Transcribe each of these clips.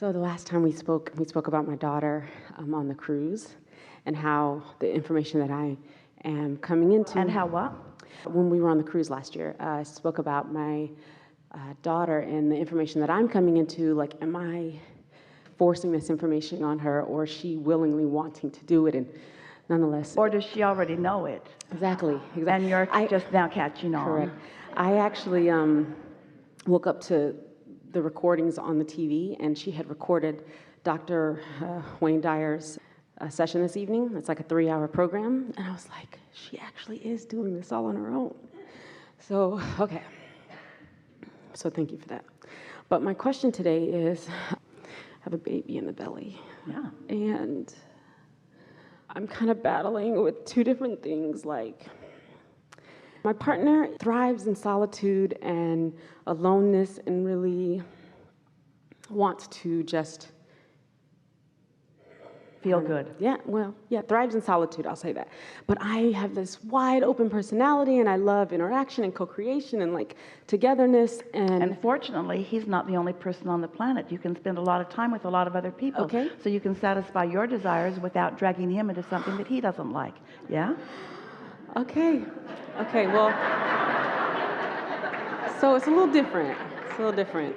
So the last time we spoke about my daughter on the cruise and how the information that I am coming into. And how what? When we were on the cruise last year, I spoke about my daughter and the information that I'm coming into. Like, am I forcing this information on her, or is she willingly wanting to do it? And nonetheless. Or does she already know it? Exactly. And you're just now catching on. Correct. I actually woke up to the recordings on the TV, and she had recorded Dr. Wayne Dyer's session this evening. It's like a 3-hour program, and I was like, she actually is doing this all on her own. So, okay. So thank you for that. But my question today is, I have a baby in the belly. Yeah. And I'm kind of battling with two different things. Like, my partner thrives in solitude and aloneness and really wants to just feel good. Thrives in solitude, I'll say that. But I have this wide open personality, and I love interaction and co-creation and like togetherness. And fortunately, he's not the only person on the planet. You can spend a lot of time with a lot of other people. Okay. So you can satisfy your desires without dragging him into something that he doesn't like. Yeah? Okay, well, so it's a little different.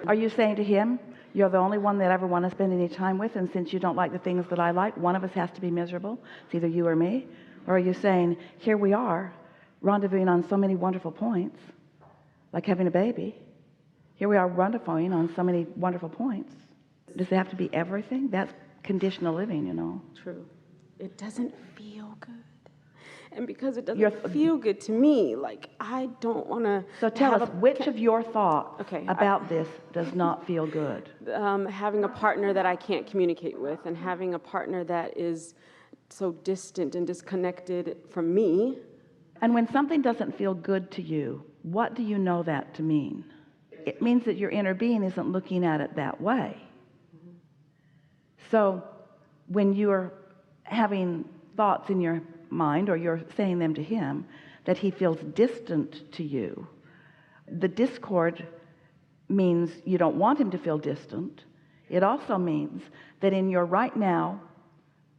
Are you saying to him, you're the only one that I ever want to spend any time with, and since you don't like the things that I like, one of us has to be miserable? It's either you or me. Or are you saying, here we are, rendezvousing on so many wonderful points, like having a baby. Here we are rendezvousing on so many wonderful points. Does it have to be everything? That's conditional living, you know. True. It doesn't feel good. And because it doesn't feel good to me, like, I don't want to. So tell us, which of your thoughts about this does not feel good? Having a partner that I can't communicate with, and having a partner that is so distant and disconnected from me. And when something doesn't feel good to you, what do you know that to mean? It means that your inner being isn't looking at it that way. Mm-hmm. So when you're having thoughts in your mind, or you're saying them to him, that he feels distant to you, the discord means you don't want him to feel distant. It also means that in your right now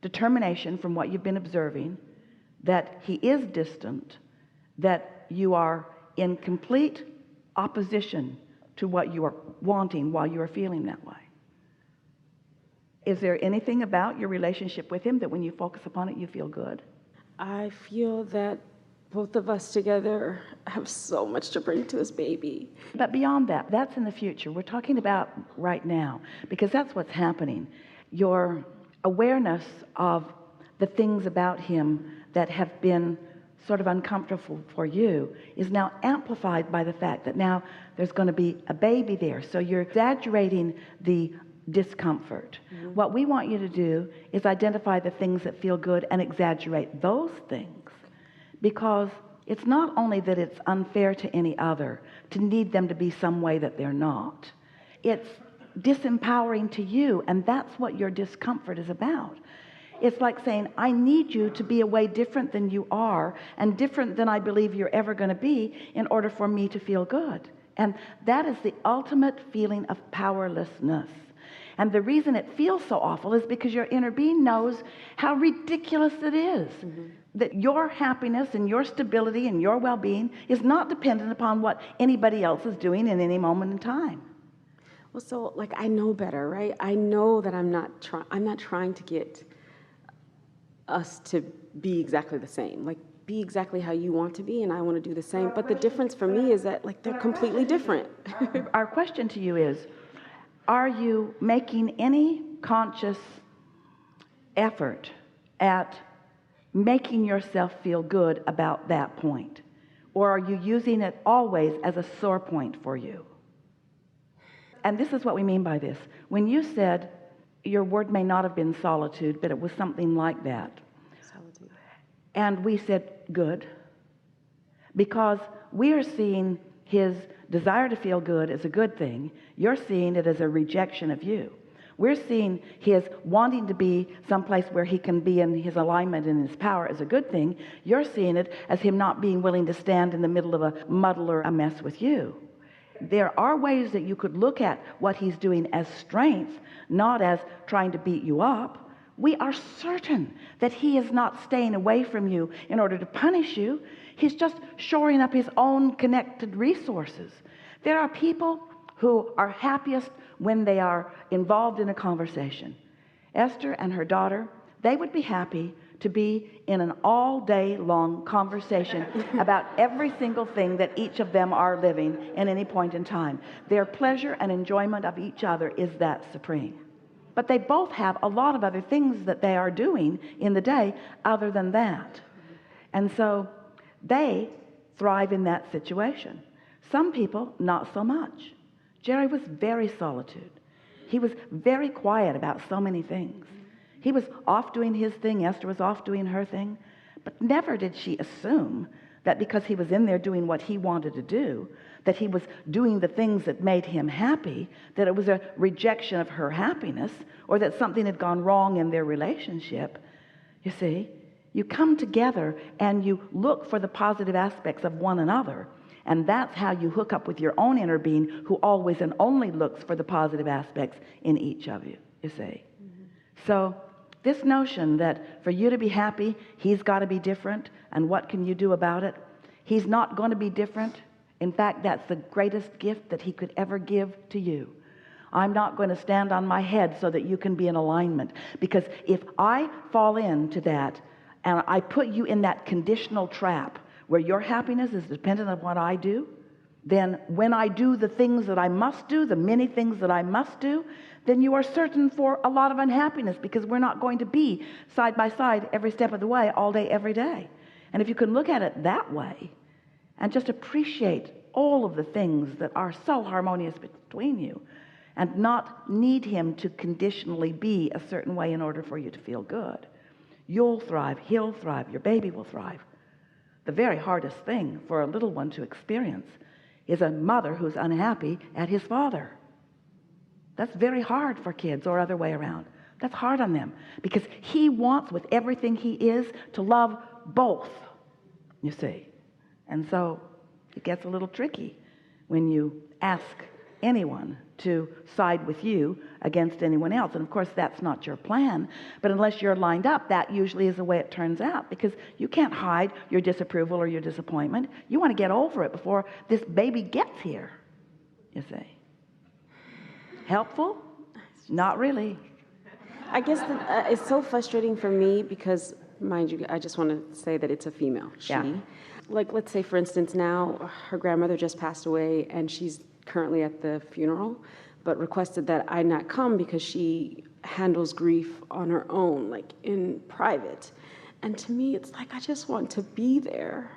determination from what you've been observing that he is distant, that you are in complete opposition to what you are wanting while you are feeling that way. Is there anything about your relationship with him that when you focus upon it you feel good? I feel that both of us together have so much to bring to this baby. But beyond that, that's in the future. We're talking about right now, because that's what's happening. Your awareness of the things about him that have been sort of uncomfortable for you is now amplified by the fact that now there's going to be a baby there. So you're exaggerating the discomfort. Mm-hmm. What we want you to do is identify the things that feel good and exaggerate those things, because it's not only that it's unfair to any other to need them to be some way that they're not. It's disempowering to you, and that's what your discomfort is about. It's like saying, I need you to be a way different than you are, and different than I believe you're ever going to be, in order for me to feel good. And that is the ultimate feeling of powerlessness. And the reason it feels so awful is because your inner being knows how ridiculous it is. Mm-hmm. That your happiness and your stability and your well-being is not dependent upon what anybody else is doing in any moment in time. Well, so like, I know better, right? I know that I'm not trying to get us to be exactly the same. Like, be exactly how you want to be, and I want to do the same. But the difference for me is that, like, they're completely different. Our question to you is, are you making any conscious effort at making yourself feel good about that point? Or are you using it always as a sore point for you? And this is what we mean by this. When you said, your word may not have been solitude, but it was something like that. Solitude. And we said, good. Because we are seeing his desire to feel good as a good thing. You're seeing it as a rejection of you. We're seeing his wanting to be someplace where he can be in his alignment and his power as a good thing. You're seeing it as him not being willing to stand in the middle of a muddle or a mess with you. There are ways that you could look at what he's doing as strength, not as trying to beat you up. We are certain that he is not staying away from you in order to punish you. He's just shoring up his own connected resources. There are people who are happiest when they are involved in a conversation. Esther and her daughter, they would be happy to be in an all-day long conversation about every single thing that each of them are living in any point in time. Their pleasure and enjoyment of each other is that supreme. But they both have a lot of other things that they are doing in the day other than that. And so they thrive in that situation. Some people, not so much. Jerry was very solitude. He was very quiet about so many things. He was off doing his thing. Esther was off doing her thing. But never did she assume that because he was in there doing what he wanted to do, that he was doing the things that made him happy, that it was a rejection of her happiness, or that something had gone wrong in their relationship. You see, you come together and you look for the positive aspects of one another. And that's how you hook up with your own inner being, who always and only looks for the positive aspects in each of you, you see. So this notion that for you to be happy, he's got to be different, and what can you do about it? He's not going to be different. In fact, that's the greatest gift that he could ever give to you. I'm not going to stand on my head so that you can be in alignment, because if I fall into that and I put you in that conditional trap where your happiness is dependent on what I do, then when I do the things that I must do, the many things that I must do, then you are certain for a lot of unhappiness, because we're not going to be side by side every step of the way, all day, every day. And if you can look at it that way and just appreciate all of the things that are so harmonious between you, and not need him to conditionally be a certain way in order for you to feel good, you'll thrive, he'll thrive, your baby will thrive. The very hardest thing for a little one to experience is a mother who's unhappy at his father. That's very hard for kids, or other way around. That's hard on them, because he wants with everything he is to love both, you see. And so it gets a little tricky when you ask anyone to side with you against anyone else. And of course, that's not your plan. But unless you're lined up, that usually is the way it turns out, because you can't hide your disapproval or your disappointment. You want to get over it before this baby gets here, you see. Helpful? Not really. I guess it's so frustrating for me because, mind you, I just want to say that it's a female, she. Yeah. Like, let's say, for instance, now her grandmother just passed away and she's currently at the funeral, but requested that I not come because she handles grief on her own, like in private. And to me, it's like, I just want to be there.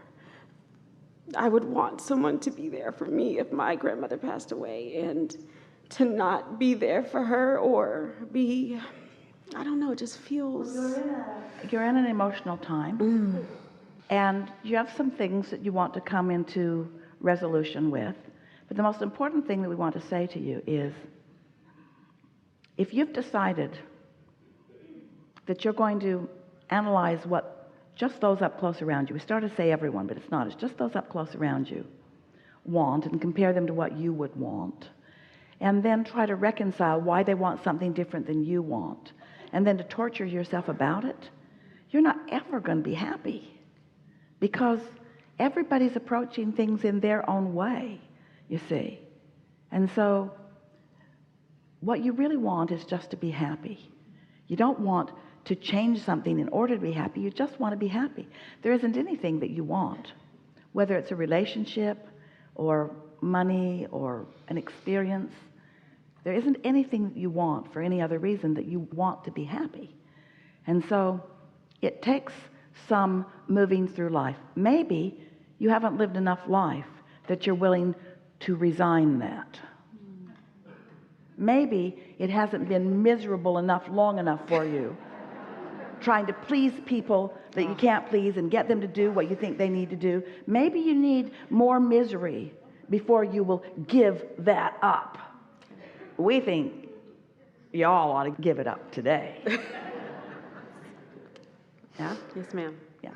I would want someone to be there for me if my grandmother passed away, and to not be there for her or be, I don't know, it just feels... You're in an emotional time, and you have some things that you want to come into resolution with. But the most important thing that we want to say to you is, if you've decided that you're going to analyze what just those up close around you, we started to say everyone, but it's not, it's just those up close around you want, and compare them to what you would want, and then try to reconcile why they want something different than you want, and then to torture yourself about it, you're not ever going to be happy, because everybody's approaching things in their own way, you see. And so what you really want is just to be happy. You don't want to change something in order to be happy. You just want to be happy. There isn't anything that you want, whether it's a relationship or money or an experience. There isn't anything that you want for any other reason that you want to be happy. And so it takes some moving through life. Maybe you haven't lived enough life that you're willing to resign that. Maybe it hasn't been miserable enough long enough for you, trying to please people that you can't please and get them to do what you think they need to do. Maybe you need more misery before you will give that up. We think y'all ought to give it up today. Yeah? Yes, ma'am. Yeah.